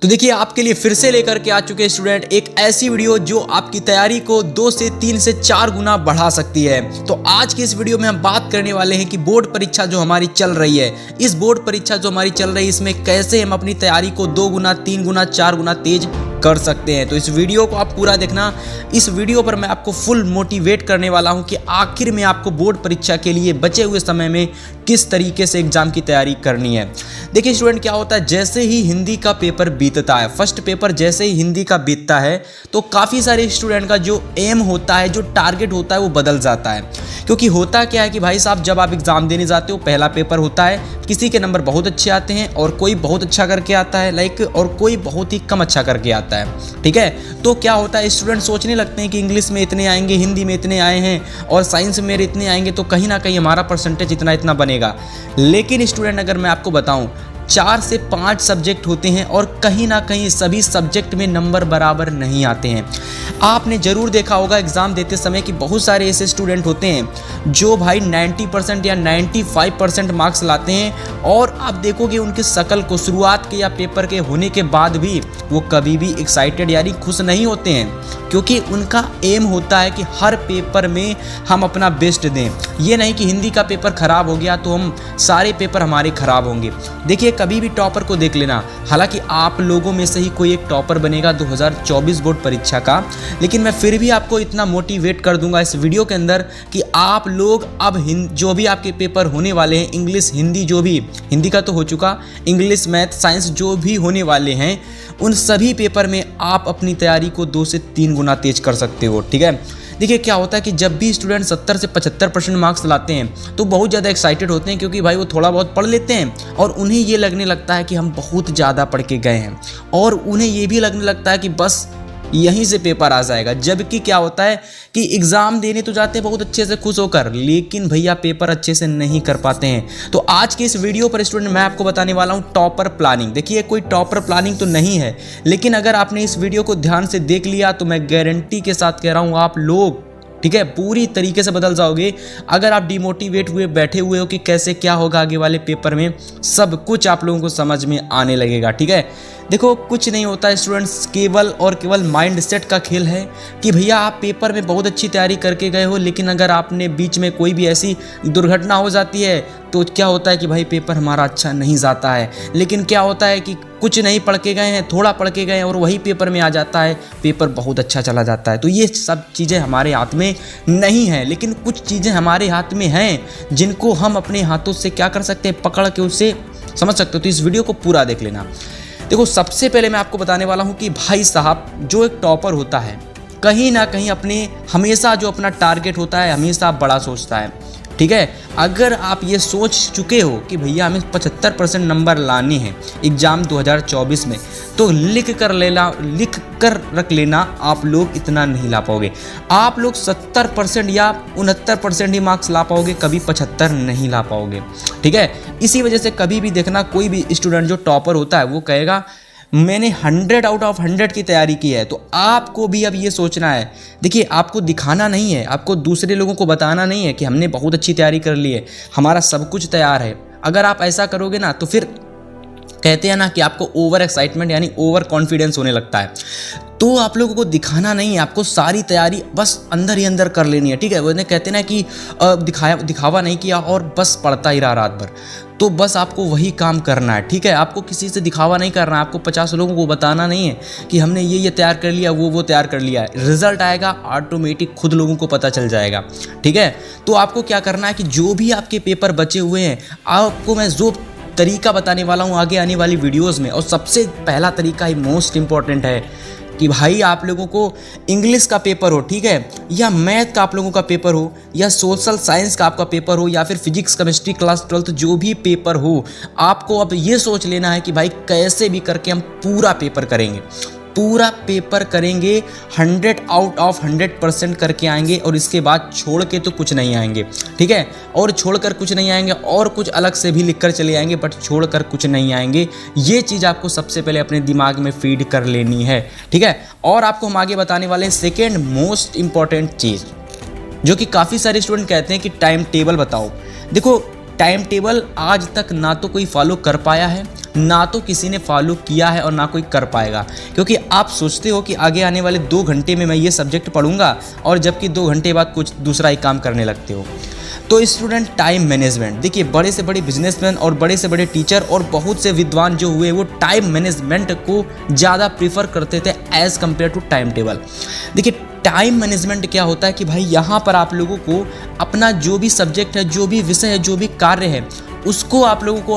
तो देखिए आपके लिए फिर से लेकर के आ चुके स्टूडेंट एक ऐसी वीडियो जो आपकी तैयारी को 2 से 3 से 4 गुना बढ़ा सकती है। तो आज की इस वीडियो में हम बात करने वाले हैं कि बोर्ड परीक्षा जो हमारी चल रही है, इस बोर्ड परीक्षा जो हमारी चल रही है इसमें कैसे हम अपनी तैयारी को 2 गुना 3 गुना 4 गुना तेज कर सकते हैं। तो इस वीडियो को आप पूरा देखना। इस वीडियो पर मैं आपको फुल मोटिवेट करने वाला हूं कि आखिर में आपको बोर्ड परीक्षा के लिए बचे हुए समय में किस तरीके से एग्जाम की तैयारी करनी है। देखिए स्टूडेंट, क्या होता है जैसे ही हिंदी का पेपर बीतता है, फर्स्ट पेपर जैसे ही हिंदी का बीतता है तो काफ़ी सारे स्टूडेंट का जो एम होता है, जो टारगेट होता है वो बदल जाता है। क्योंकि होता क्या है कि भाई साहब जब आप एग्ज़ाम देने जाते हो, पहला पेपर होता है, किसी के नंबर बहुत अच्छे आते हैं और कोई बहुत अच्छा करके आता है और कोई बहुत ही कम अच्छा करके आता है। ठीक है, तो क्या होता है स्टूडेंट सोचने लगते हैं कि इंग्लिश में इतने आएंगे, हिंदी में इतने आए हैं और साइंस में मेरे इतने आएंगे तो कहीं ना कहीं हमारा परसेंटेज इतना इतना बनेगा। लेकिन स्टूडेंट अगर मैं आपको बताऊं 4 से 5 सब्जेक्ट होते हैं और कहीं ना कहीं सभी सब्जेक्ट में नंबर बराबर नहीं आते हैं। आपने ज़रूर देखा होगा एग्ज़ाम देते समय कि बहुत सारे ऐसे स्टूडेंट होते हैं जो भाई 90% या 95% मार्क्स लाते हैं और आप देखोगे उनकी शक्ल को शुरुआत के या पेपर के होने के बाद भी वो कभी भी एक्साइटेड यानी खुश नहीं होते हैं, क्योंकि उनका एम होता है कि हर पेपर में हम अपना बेस्ट दें। ये नहीं कि हिंदी का पेपर ख़राब हो गया तो हम सारे पेपर हमारे ख़राब होंगे। देखिए कभी भी टॉपर को देख लेना, हालांकि आप लोगों में से ही कोई एक टॉपर बनेगा 2024 बोर्ड परीक्षा का, लेकिन मैं फिर भी आपको इतना मोटिवेट कर दूंगा इस वीडियो के अंदर कि आप लोग अब जो भी आपके पेपर होने वाले हैं, इंग्लिश हिंदी जो भी, हिंदी का तो हो चुका, इंग्लिश मैथ साइंस जो भी होने वाले हैं उन सभी पेपर में आप अपनी तैयारी को 2 से 3 गुना तेज कर सकते हो। ठीक है, देखिए क्या होता है कि जब भी स्टूडेंट 70 से 75% मार्क्स लाते हैं तो बहुत ज़्यादा एक्साइटेड होते हैं, क्योंकि भाई वो थोड़ा बहुत पढ़ लेते हैं और उन्हें ये लगने लगता है कि हम बहुत ज़्यादा पढ़ के गए हैं और उन्हें ये भी लगने लगता है कि बस यहीं से पेपर आ जाएगा। जबकि क्या होता है कि एग्ज़ाम देने तो जाते हैं बहुत अच्छे से खुश होकर, लेकिन भैया पेपर अच्छे से नहीं कर पाते हैं। तो आज के इस वीडियो पर स्टूडेंट मैं आपको बताने वाला हूँ टॉपर प्लानिंग। देखिए कोई टॉपर प्लानिंग तो नहीं है, लेकिन अगर आपने इस वीडियो को ध्यान से देख लिया तो मैं गारंटी के साथ कह रहा हूँ आप लोग, ठीक है, पूरी तरीके से बदल जाओगे। अगर आप डिमोटिवेट हुए बैठे हुए हो कि कैसे क्या होगा आगे वाले पेपर में, सब कुछ आप लोगों को समझ में आने लगेगा। ठीक है, देखो कुछ नहीं होता है स्टूडेंट्स, केवल और केवल माइंड सेट का खेल है कि भैया आप पेपर में बहुत अच्छी तैयारी करके गए हो, लेकिन अगर आपने बीच में कोई भी ऐसी दुर्घटना हो जाती है तो क्या होता है कि भाई पेपर हमारा अच्छा नहीं जाता है। लेकिन क्या होता है कि कुछ नहीं पढ़ के गए हैं, थोड़ा पढ़ के गए हैं और वही पेपर में आ जाता है, पेपर बहुत अच्छा चला जाता है। तो ये सब चीज़ें हमारे हाथ में नहीं हैं, लेकिन कुछ चीज़ें हमारे हाथ में हैं जिनको हम अपने हाथों से क्या कर सकते हैं, पकड़ के उससे समझ सकते हो। तो इस वीडियो को पूरा देख लेना। देखो सबसे पहले मैं आपको बताने वाला हूँ कि भाई साहब जो एक टॉपर होता है कहीं ना कहीं अपने हमेशा जो अपना टारगेट होता है हमेशा बड़ा सोचता है। ठीक है, अगर आप ये सोच चुके हो कि भैया हमें 75% नंबर लाने हैं एग्ज़ाम 2024 में, तो लिख कर रख लेना, आप लोग इतना नहीं ला पाओगे। आप लोग 70% या 69% ही मार्क्स ला पाओगे, कभी 75 नहीं ला पाओगे। ठीक है, इसी वजह से कभी भी देखना कोई भी स्टूडेंट जो टॉपर होता है वो कहेगा मैंने 100 आउट ऑफ 100 की तैयारी की है। तो आपको भी अब ये सोचना है, देखिए आपको दिखाना नहीं है, आपको दूसरे लोगों को बताना नहीं है कि हमने बहुत अच्छी तैयारी कर ली है, हमारा सब कुछ तैयार है। अगर आप ऐसा करोगे ना तो फिर कहते हैं ना कि आपको ओवर एक्साइटमेंट यानी ओवर कॉन्फिडेंस होने लगता है। तो आप लोगों को दिखाना नहीं है, आपको सारी तैयारी बस अंदर ही अंदर कर लेनी है। ठीक है, वो कहते हैं ना कि दिखावा नहीं किया और बस पढ़ता ही रहा रात भर, तो बस आपको वही काम करना है। ठीक है, आपको किसी से दिखावा नहीं करना है, आपको 50 लोगों को बताना नहीं है कि हमने ये तैयार कर लिया, वो तैयार कर लिया है। रिजल्ट आएगा ऑटोमेटिक खुद लोगों को पता चल जाएगा। ठीक है, तो आपको क्या करना है कि जो भी आपके पेपर बचे हुए हैं, आपको मैं जो तरीका बताने वाला हूँ आगे आने वाली वीडियोस में, और सबसे पहला तरीका ही मोस्ट इम्पॉर्टेंट है कि भाई आप लोगों को इंग्लिश का पेपर हो, ठीक है, या मैथ का आप लोगों का पेपर हो, या सोशल साइंस का आपका पेपर हो, या फिर फिजिक्स केमिस्ट्री क्लास 12 जो भी पेपर हो, आपको अब ये सोच लेना है कि भाई कैसे भी करके हम पूरा पेपर करेंगे, पूरा पेपर करेंगे, 100 आउट ऑफ 100% करके आएंगे और इसके बाद छोड़ के तो कुछ नहीं आएंगे। ठीक है, और छोड़कर कुछ नहीं आएंगे और कुछ अलग से भी लिख कर चले आएंगे, बट छोड़कर कुछ नहीं आएंगे। ये चीज़ आपको सबसे पहले अपने दिमाग में फीड कर लेनी है। ठीक है, और आपको हम आगे बताने वाले हैं सेकेंड मोस्ट इम्पॉर्टेंट चीज़, जो कि काफ़ी सारे स्टूडेंट कहते हैं कि टाइम टेबल बताओ। देखो टाइम टेबल आज तक ना तो कोई फॉलो कर पाया है ना तो किसी ने फॉलो किया है और ना कोई कर पाएगा, क्योंकि आप सोचते हो कि आगे आने वाले 2 घंटे में मैं ये सब्जेक्ट पढ़ूंगा और जबकि 2 घंटे बाद कुछ दूसरा ही काम करने लगते हो। तो स्टूडेंट, टाइम मैनेजमेंट, देखिए बड़े से बड़े बिजनेसमैन और बड़े से बड़े टीचर और बहुत से विद्वान जो हुए वो टाइम मैनेजमेंट को ज़्यादा प्रीफर करते थे as compared to time table. देखिए टाइम मैनेजमेंट क्या होता है कि भाई यहाँ पर आप लोगों को अपना जो भी सब्जेक्ट है, जो भी विषय है, जो भी कार्य है, उसको आप लोगों को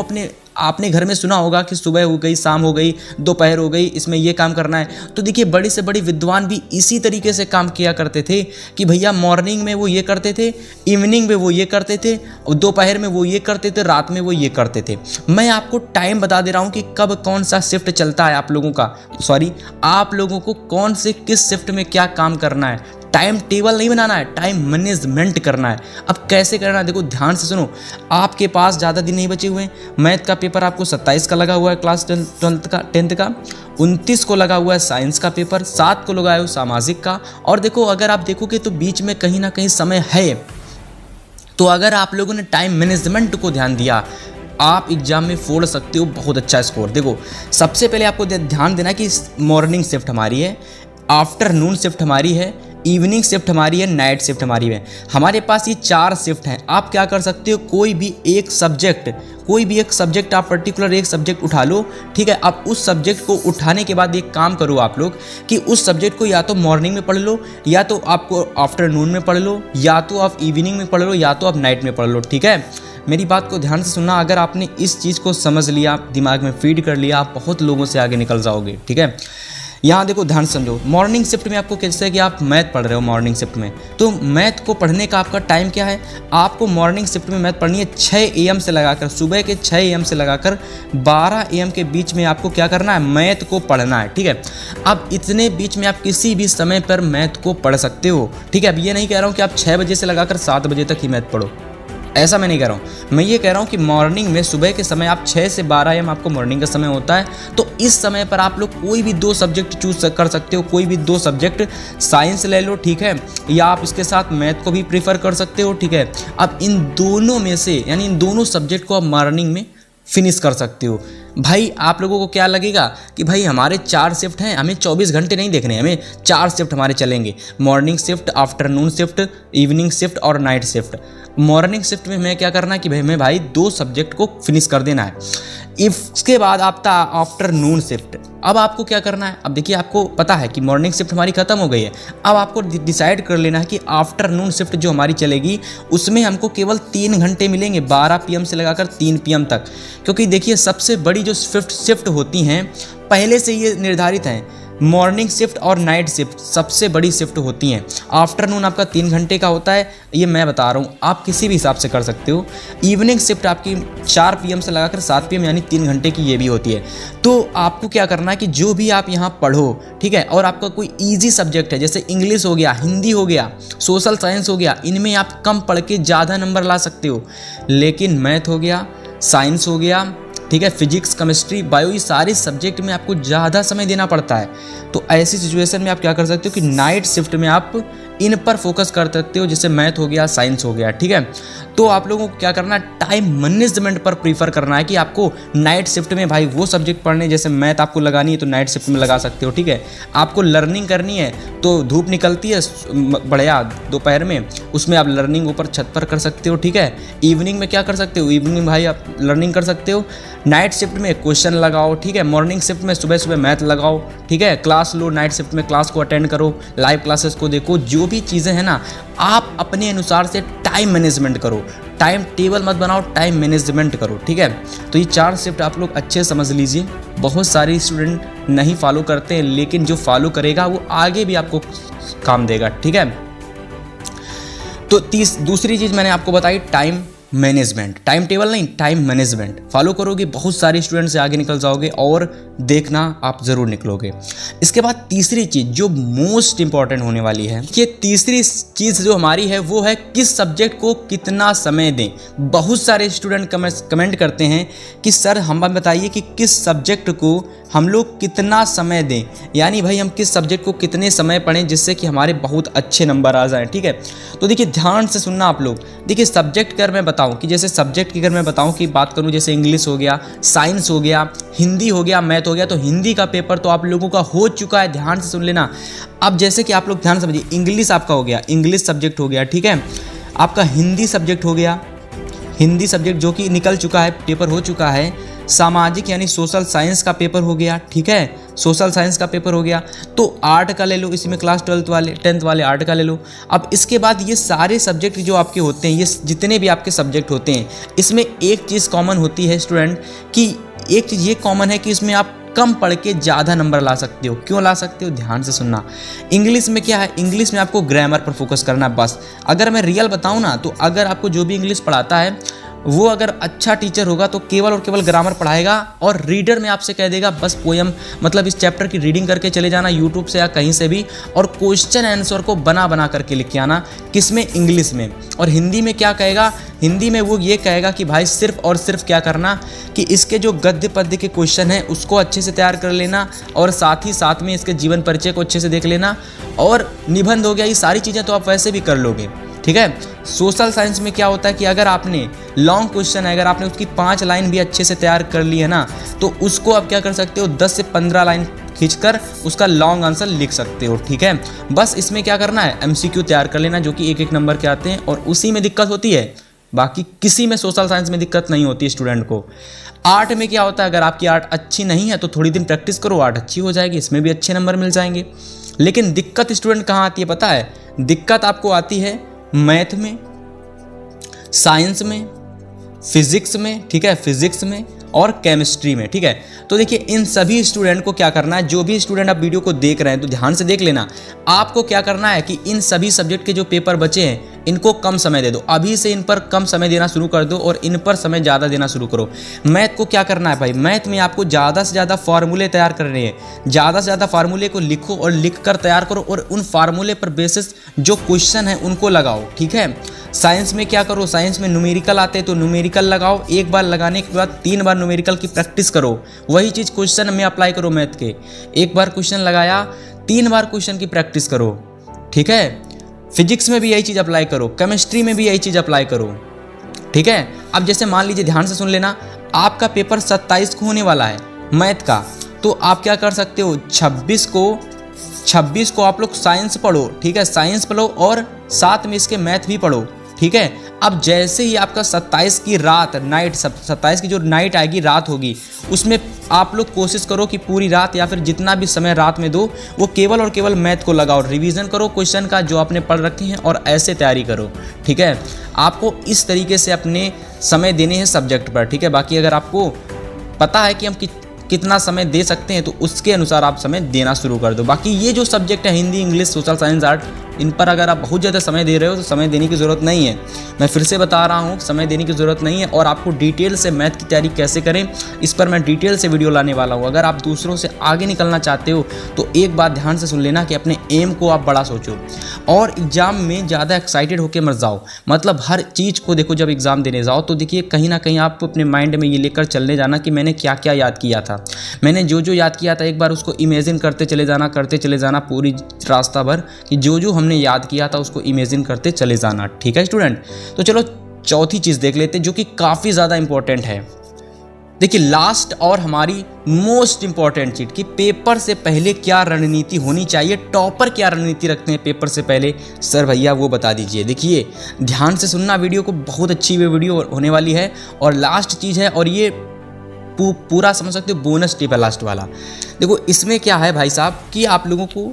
आपने घर में सुना होगा कि सुबह हो गई, शाम हो गई, दोपहर हो गई, इसमें ये काम करना है। तो देखिए बड़े से बड़े विद्वान भी इसी तरीके से काम किया करते थे कि भैया मॉर्निंग में वो ये करते थे, इवनिंग में वो ये करते थे, और दोपहर में वो ये करते थे, रात में वो ये करते थे। मैं आपको टाइम बता दे रहा हूँ कि कब कौन सा शिफ्ट चलता है आप लोगों को कौन से किस शिफ्ट में क्या काम करना है। टाइम टेबल नहीं बनाना है, टाइम मैनेजमेंट करना है। अब कैसे करना है, देखो ध्यान से सुनो। आपके पास ज़्यादा दिन नहीं बचे हुए हैं। मैथ का पेपर आपको 27 का लगा हुआ है, क्लास 10th का 29 को लगा हुआ है साइंस का पेपर, 7 को लगाया हो सामाजिक का। और देखो अगर आप देखोगे तो बीच में कहीं ना कहीं समय है। तो अगर आप लोगों ने टाइम मैनेजमेंट को ध्यान दिया, आप एग्जाम में फोड़ सकते हो बहुत अच्छा स्कोर। देखो सबसे पहले आपको ध्यान देना कि मॉर्निंग शिफ्ट हमारी है, आफ्टरनून शिफ्ट हमारी है, इवनिंग शिफ्ट हमारी है, नाइट शिफ्ट हमारी है। हमारे पास ये 4 शिफ्ट हैं। आप क्या कर सकते हो, कोई भी एक सब्जेक्ट आप पर्टिकुलर एक सब्जेक्ट उठा लो, ठीक है। अब उस सब्जेक्ट को उठाने के बाद एक काम करो आप लोग कि उस सब्जेक्ट को या तो मॉर्निंग में पढ़ लो, या तो आपको आफ्टरनून में पढ़ लो, या तो आप इवनिंग में पढ़ लो, या तो आप नाइट में पढ़ लो, ठीक है। मेरी बात को ध्यान से सुनना। अगर आपने इस चीज़ को समझ लिया, दिमाग में फीड कर लिया, आप बहुत लोगों से आगे निकल जाओगे, ठीक है। यहाँ देखो ध्यान समझो, मॉर्निंग शिफ्ट में आपको कैसे कि आप मैथ पढ़ रहे हो मॉर्निंग शिफ्ट में, तो मैथ को पढ़ने का आपका टाइम क्या है। आपको मॉर्निंग शिफ्ट में मैथ पढ़नी है 6 AM से लगाकर, सुबह के 6 AM से लगाकर 12 AM के बीच में आपको क्या करना है, मैथ को पढ़ना है, ठीक है। अब इतने बीच में आप किसी भी समय पर मैथ को पढ़ सकते हो, ठीक है। अब ये नहीं कह रहा हूँ कि आप 6 बजे से लगाकर 7 बजे तक ही मैथ पढ़ो, ऐसा मैं नहीं कह रहा हूँ। मैं ये कह रहा हूँ कि मॉर्निंग में सुबह के समय आप 6 से 12 AM आपको मॉर्निंग का समय होता है, तो इस समय पर आप लोग कोई भी 2 सब्जेक्ट चूज कर सकते हो। कोई भी 2 सब्जेक्ट, साइंस ले लो, ठीक है, या आप इसके साथ मैथ को भी प्रीफर कर सकते हो, ठीक है। अब इन दोनों में से यानी इन दोनों सब्जेक्ट को आप मॉर्निंग में फिनिश कर सकते हो। भाई आप लोगों को क्या लगेगा कि भाई हमारे 4 शिफ्ट हैं, हमें 24 घंटे नहीं देखने, हमें 4 शिफ्ट हमारे चलेंगे, morning shift, afternoon shift, evening shift और नाइट शिफ्ट। मॉर्निंग शिफ्ट में हमें क्या करना है कि भाई हमें 2 सब्जेक्ट को फिनिश कर देना है। इसके बाद आता आफ्टरनून शिफ्ट। अब आपको क्या करना है, अब देखिए आपको पता है कि मॉर्निंग शिफ्ट हमारी ख़त्म हो गई है। अब आपको डिसाइड कर लेना है कि आफ्टरनून शिफ्ट जो हमारी चलेगी उसमें हमको केवल 3 घंटे मिलेंगे, 12 PM से लगाकर 3 PM तक। क्योंकि देखिए सबसे बड़ी जो शिफ्ट होती हैं पहले से ये निर्धारित हैं, मॉर्निंग शिफ्ट और नाइट शिफ्ट सबसे बड़ी शिफ्ट होती हैं। आफ्टरनून आपका 3 घंटे का होता है, ये मैं बता रहा हूँ, आप किसी भी हिसाब से कर सकते हो। इवनिंग शिफ्ट आपकी 4 PM से लगाकर 7 PM यानी 3 घंटे की ये भी होती है। तो आपको क्या करना है कि जो भी आप यहाँ पढ़ो, ठीक है, और आपका कोई ईजी सब्जेक्ट है जैसे इंग्लिश हो गया, हिंदी हो गया, सोशल साइंस हो गया, इनमें आप कम पढ़ के ज़्यादा नंबर ला सकते हो। लेकिन मैथ हो गया, साइंस हो गया, ठीक है, फिजिक्स, केमिस्ट्री, बायो, ये सारे सब्जेक्ट में आपको ज़्यादा समय देना पड़ता है। तो ऐसी सिचुएशन में आप क्या कर सकते हो कि नाइट शिफ्ट में आप इन पर फोकस कर सकते हो, जैसे मैथ हो गया, साइंस हो गया, ठीक है। तो आप लोगों को क्या करना है, टाइम मैनेजमेंट पर प्रीफर करना है कि आपको नाइट शिफ्ट में भाई वो सब्जेक्ट पढ़ने, जैसे मैथ आपको लगानी है तो नाइट शिफ्ट में लगा सकते हो, ठीक है। आपको लर्निंग करनी है तो धूप निकलती है बढ़िया दोपहर में, उसमें आप लर्निंग ऊपर छत पर कर सकते हो, ठीक है। इवनिंग में क्या कर सकते हो, इवनिंग में भाई आप लर्निंग कर सकते हो। नाइट शिफ्ट में क्वेश्चन लगाओ, ठीक है। मॉर्निंग शिफ्ट में सुबह सुबह मैथ लगाओ, ठीक है। क्लास लो, नाइट शिफ्ट में क्लास को अटेंड करो, लाइव क्लासेस को देखो। जो भी चीज़ें हैं ना, आप अपने अनुसार से टाइम मैनेजमेंट करो, टाइम टेबल मत बनाओ, टाइम मैनेजमेंट करो, ठीक है। तो ये 4 शिफ्ट आप लोग अच्छे समझ लीजिए। बहुत सारे स्टूडेंट नहीं फॉलो करते हैं, लेकिन जो फॉलो करेगा वो आगे भी आपको काम देगा, ठीक है। तो दूसरी चीज़ मैंने आपको बताई टाइम मैनेजमेंट, टाइम टेबल नहीं, टाइम मैनेजमेंट फॉलो करोगे, बहुत सारे स्टूडेंट से आगे निकल जाओगे और देखना आप ज़रूर निकलोगे। इसके बाद तीसरी चीज़ जो मोस्ट इंपॉर्टेंट होने वाली है, ये तीसरी चीज़ जो हमारी है वो है किस सब्जेक्ट को कितना समय दें। बहुत सारे स्टूडेंट कमेंट करते हैं कि सर हम बताइए कि किस सब्जेक्ट को हम लोग कितना समय दें, यानी भाई हम किस सब्जेक्ट को कितने समय पढ़ें जिससे कि हमारे बहुत अच्छे नंबर आ जाएं, ठीक है। तो देखिए ध्यान से सुनना आप लोग। देखिए सब्जेक्ट कर मैं बताऊं कि जैसे सब्जेक्ट की अगर मैं बताऊं कि बात करूं, जैसे इंग्लिश हो गया, साइंस हो गया, हिंदी हो गया, मैथ हो गया, तो हिंदी का पेपर तो आप लोगों का हो चुका है, ध्यान से सुन लेना। अब जैसे कि आप लोग ध्यान समझिए, इंग्लिश आपका हो गया, इंग्लिश सब्जेक्ट हो गया, ठीक है। आपका हिंदी सब्जेक्ट हो गया, हिंदी सब्जेक्ट जो कि निकल चुका है, पेपर हो चुका है। सामाजिक यानी सोशल साइंस का पेपर हो गया, ठीक है, सोशल साइंस का पेपर हो गया। तो आर्ट का ले लो, इसमें क्लास 10th वाले आर्ट का ले लो। अब इसके बाद ये सारे सब्जेक्ट जो आपके होते हैं, ये जितने भी आपके सब्जेक्ट होते हैं, इसमें एक चीज़ कॉमन होती है स्टूडेंट, कि एक चीज़ ये कॉमन है कि इसमें आप कम पढ़ के ज़्यादा नंबर ला सकते हो। क्यों ला सकते हो, ध्यान से सुनना। इंग्लिश में क्या है, इंग्लिश में आपको ग्रामर पर फोकस करना है बस। अगर मैं रियल बताऊँ ना, तो अगर आपको जो भी इंग्लिश पढ़ाता है वो अगर अच्छा टीचर होगा तो केवल और केवल ग्रामर पढ़ाएगा, और रीडर में आपसे कह देगा बस पोयम, मतलब इस चैप्टर की रीडिंग करके चले जाना यूट्यूब से या कहीं से भी, और क्वेश्चन आंसर को बना बना करके लिख के आना। किसमें, इंग्लिश में। और हिंदी में क्या कहेगा, हिंदी में वो ये कहेगा कि भाई सिर्फ और सिर्फ क्या करना कि इसके जो गद्य पद्य के क्वेश्चन हैं उसको अच्छे से तैयार कर लेना, और साथ ही साथ में इसके जीवन परिचय को अच्छे से देख लेना, और निबंध हो गया। ये सारी चीज़ें तो आप वैसे भी कर लोगे, ठीक है। सोशल साइंस में क्या होता है कि अगर आपने लॉन्ग क्वेश्चन है, अगर आपने उसकी 5 लाइन भी अच्छे से तैयार कर ली है ना, तो उसको आप क्या कर सकते हो, 10 से 15 लाइन खींचकर उसका लॉन्ग आंसर लिख सकते हो, ठीक है। बस इसमें क्या करना है, MCQ तैयार कर लेना, जो कि 1-1 नंबर के आते हैं, और उसी में दिक्कत होती है, बाकी किसी में सोशल साइंस में दिक्कत नहीं होती स्टूडेंट को। आर्ट में क्या होता है, अगर आपकी आर्ट अच्छी नहीं है तो थोड़ी दिन प्रैक्टिस करो, आर्ट अच्छी हो जाएगी, इसमें भी अच्छे नंबर मिल जाएंगे। लेकिन दिक्कत स्टूडेंट कहाँ आती है पता है, दिक्कत आपको आती है मैथ में, साइंस में, फिजिक्स में, ठीक है, फिजिक्स में और केमिस्ट्री में, ठीक है। तो देखिए इन सभी स्टूडेंट को क्या करना है, जो भी स्टूडेंट आप वीडियो को देख रहे हैं तो ध्यान से देख लेना, आपको क्या करना है कि इन सभी सब्जेक्ट के जो पेपर बचे हैं इनको कम समय दे दो, अभी से इन पर कम समय देना शुरू कर दो, और इन पर समय ज़्यादा देना शुरू करो। मैथ को क्या करना है भाई, मैथ में आपको ज़्यादा से ज़्यादा फार्मूले तैयार करने हैं, ज़्यादा से ज़्यादा फार्मूले को लिखो और लिख कर तैयार करो, और उन फार्मूले पर बेसिस जो क्वेश्चन है उनको लगाओ, ठीक है। साइंस में क्या करो, साइंस में न्यूमेरिकल आते हैं तो न्यूमेरिकल लगाओ, एक बार लगाने के बाद 3 बार न्यूमेरिकल की प्रैक्टिस करो। वही चीज़ क्वेश्चन में अप्लाई करो मैथ के, एक बार क्वेश्चन लगाया 3 बार क्वेश्चन की प्रैक्टिस करो, ठीक है। फिजिक्स में भी यही चीज़ अप्लाई करो, केमिस्ट्री में भी यही चीज़ अप्लाई करो, ठीक है। अब जैसे मान लीजिए, ध्यान से सुन लेना, आपका पेपर 27 को होने वाला है मैथ का, तो आप क्या कर सकते हो, 26 को आप लोग साइंस पढ़ो, ठीक है, साइंस पढ़ो और साथ में इसके मैथ भी पढ़ो, ठीक है। अब जैसे ही आपका 27 की रात, नाइट, 27 की जो नाइट आएगी, रात होगी, उसमें आप लोग कोशिश करो कि पूरी रात या फिर जितना भी समय रात में दो, वो केवल और केवल मैथ को लगाओ, रिवीजन करो क्वेश्चन का जो आपने पढ़ रखे हैं, और ऐसे तैयारी करो, ठीक है। आपको इस तरीके से अपने समय देने हैं सब्जेक्ट पर, ठीक है। बाकी अगर आपको पता है कि हम कितना समय दे सकते हैं तो उसके अनुसार आप समय देना शुरू कर दो। बाकी ये जो सब्जेक्ट है, Hindi, English, social science, art, इन पर अगर आप बहुत ज़्यादा समय दे रहे हो तो समय देने की ज़रूरत नहीं है। मैं फिर से बता रहा हूँ, समय देने की ज़रूरत नहीं है। और आपको डिटेल से मैथ की तैयारी कैसे करें, इस पर मैं डिटेल से वीडियो लाने वाला हूँ। अगर आप दूसरों से आगे निकलना चाहते हो तो एक बात ध्यान से सुन लेना कि अपने एम को आप बड़ा सोचो और एग्ज़ाम में ज़्यादा एक्साइटेड होकर मत जाओ। मतलब हर चीज़ को देखो, जब एग्ज़ाम देने जाओ तो देखिए कहीं ना कहीं आप अपने माइंड में ये लेकर चलने जाना कि मैंने क्या क्या याद किया था, मैंने जो जो याद किया था एक बार उसको इमेजिन करते चले जाना पूरी रास्ता भर, कि जो जो हमने याद किया था उसको इमेजिन करते चले जाना। ठीक है स्टूडेंट, तो चलो चौथी चीज़ देख लेते हैं जो कि काफ़ी ज़्यादा इंपॉर्टेंट है। देखिए लास्ट और हमारी मोस्ट इंपॉर्टेंट चीज़ कि पेपर से पहले क्या रणनीति होनी चाहिए। टॉपर क्या रणनीति रखते हैं पेपर से पहले, सर भैया वो बता दीजिए। देखिए ध्यान से सुनना वीडियो को, बहुत अच्छी वीडियो होने वाली है। और लास्ट चीज़ है, और ये पूरा समझ सकते हो बोनस टिप है लास्ट वाला। देखो इसमें क्या है भाई साहब कि आप लोगों को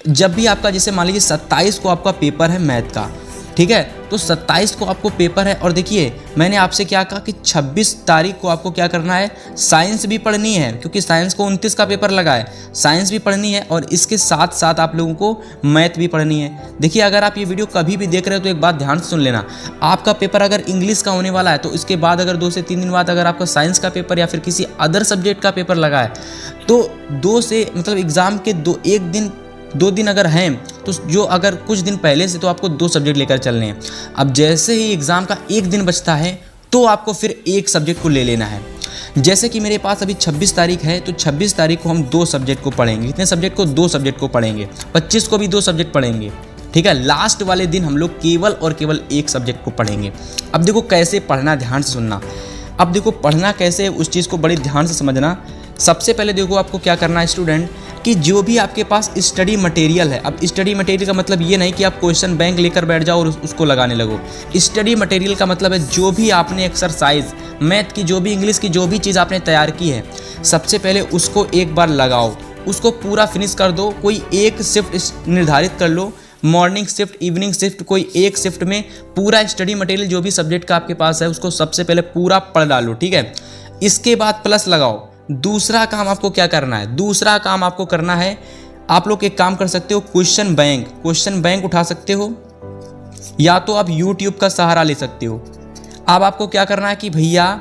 जब भी आपका, जैसे मान लीजिए 27 को आपका पेपर है मैथ का, ठीक है, तो 27 को आपको पेपर है। और देखिए मैंने आपसे क्या कहा कि 26 तारीख को आपको क्या करना है, साइंस भी पढ़नी है, क्योंकि साइंस को 29 का पेपर लगा है, साइंस भी पढ़नी है और इसके साथ साथ आप लोगों को मैथ भी पढ़नी है। देखिए अगर आप ये वीडियो कभी भी देख रहे हो तो एक बात ध्यान से सुन लेना, आपका पेपर अगर इंग्लिश का होने वाला है तो इसके बाद अगर 2 से 3 दिन बाद अगर आपका साइंस का पेपर या फिर किसी अदर सब्जेक्ट का पेपर लगा है तो 2 से मतलब एग्ज़ाम के 2 दिन अगर हैं तो जो अगर कुछ दिन पहले से तो आपको 2 सब्जेक्ट लेकर चलने हैं। अब जैसे ही एग्ज़ाम का 1 दिन बचता है तो आपको फिर एक सब्जेक्ट को ले लेना है। जैसे कि मेरे पास अभी 26 तारीख है तो 26 तारीख को हम 2 सब्जेक्ट को पढ़ेंगे। कितने सब्जेक्ट को? 2 सब्जेक्ट को पढ़ेंगे। 25 को भी 2 सब्जेक्ट पढ़ेंगे, ठीक है। लास्ट वाले दिन हम लोग केवल और केवल एक सब्जेक्ट को पढ़ेंगे। अब देखो कैसे पढ़ना, ध्यान से सुनना। अब देखो पढ़ना कैसे, उस चीज़ को बड़ी ध्यान से समझना। सबसे पहले देखो आपको क्या करना है स्टूडेंट, कि जो भी आपके पास स्टडी मटेरियल है, अब स्टडी मटेरियल का मतलब ये नहीं कि आप क्वेश्चन बैंक लेकर बैठ जाओ और उसको लगाने लगो। स्टडी मटेरियल का मतलब है जो भी आपने एक्सरसाइज, मैथ की जो भी, इंग्लिश की जो भी चीज़ आपने तैयार की है, सबसे पहले उसको एक बार लगाओ, उसको पूरा फिनिश कर दो। कोई एक शिफ्ट निर्धारित कर लो, मॉर्निंग शिफ्ट, इवनिंग शिफ्ट, कोई एक शिफ्ट में पूरा स्टडी मटेरियल जो भी सब्जेक्ट का आपके पास है उसको सबसे पहले पूरा पढ़ डालो, ठीक है। इसके बाद प्लस लगाओ। दूसरा काम आपको क्या करना है, दूसरा काम आपको करना है, आप लोग एक काम कर सकते हो, क्वेश्चन बैंक उठा सकते हो, या तो आप यूट्यूब का सहारा ले सकते हो। अब आपको क्या करना है कि भैया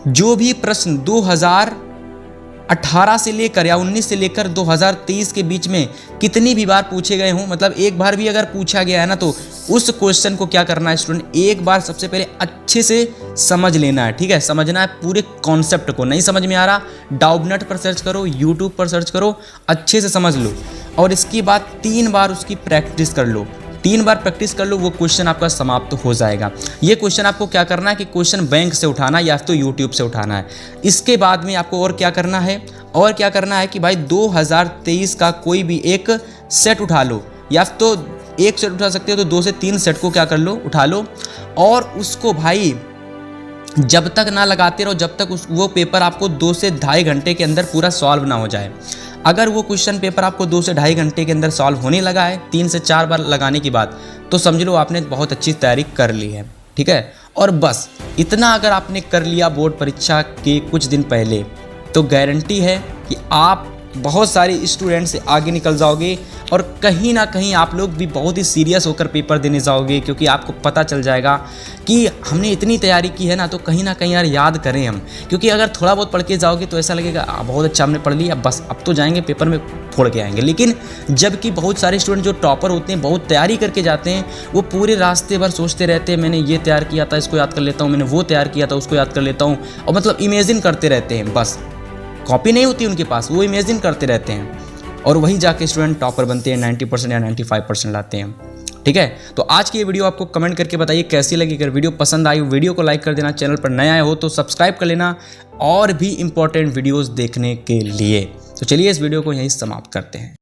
जो भी प्रश्न 2018 से लेकर या 19 से लेकर 2023 के बीच में कितनी भी बार पूछे गए हों, मतलब एक बार भी अगर पूछा गया है ना, तो उस क्वेश्चन को क्या करना है स्टूडेंट, एक बार सबसे पहले अच्छे से समझ लेना है, ठीक है। समझना है पूरे कॉन्सेप्ट को। नहीं समझ में आ रहा, डाउबनेट पर सर्च करो, यूट्यूब पर सर्च करो, अच्छे से समझ लो। और इसके बाद 3 बार उसकी प्रैक्टिस कर लो। 3 बार प्रैक्टिस कर लो, वो क्वेश्चन आपका समाप्त हो जाएगा। ये क्वेश्चन आपको क्या करना है कि क्वेश्चन बैंक से उठाना या तो यूट्यूब से उठाना है। इसके बाद में आपको और क्या करना है, और क्या करना है कि भाई 2023 का कोई भी एक सेट उठा लो, या तो एक सेट उठा सकते हो तो 2 से 3 सेट को क्या कर लो, उठा लो, और उसको भाई जब तक ना लगाते रहो जब तक वो पेपर आपको 2 से ढाई घंटे के अंदर पूरा सॉल्व ना हो जाए। अगर वो क्वेश्चन पेपर आपको 2 से ढाई घंटे के अंदर सॉल्व होने लगा है 3 से 4 बार लगाने के बाद, तो समझ लो आपने बहुत अच्छी तैयारी कर ली है, ठीक है। और बस इतना अगर आपने कर लिया बोर्ड परीक्षा के कुछ दिन पहले, तो गारंटी है कि आप बहुत सारे स्टूडेंट से आगे निकल जाओगे, और कहीं ना कहीं आप लोग भी बहुत ही सीरियस होकर पेपर देने जाओगे, क्योंकि आपको पता चल जाएगा कि हमने इतनी तैयारी की है ना, तो कहीं ना कहीं यार याद करें हम। क्योंकि अगर थोड़ा बहुत पढ़ के जाओगे तो ऐसा लगेगा बहुत अच्छा हमने पढ़ लिया, बस अब तो जाएंगे पेपर में फोड़ के आएंगे। लेकिन जबकि बहुत सारे स्टूडेंट जो टॉपर होते हैं, बहुत तैयारी करके जाते हैं, वो पूरे रास्ते भर सोचते रहते हैं मैंने ये तैयार किया था इसको याद कर लेता हूँ, मैंने वो तैयार किया था उसको याद कर लेता हूँ, और मतलब इमेजिन करते रहते हैं। बस कॉपी नहीं होती उनके पास, वो इमेजिन करते रहते हैं, और वही जाके स्टूडेंट टॉपर बनते हैं, 90% या 95% लाते हैं, ठीक है। तो आज की ये वीडियो आपको कमेंट करके बताइए कैसी लगी। अगर वीडियो पसंद आई, वीडियो को लाइक कर देना, चैनल पर नया आए हो तो सब्सक्राइब कर लेना, और भी इंपॉर्टेंट वीडियोस देखने के लिए। तो चलिए इस वीडियो को यहीं समाप्त करते हैं।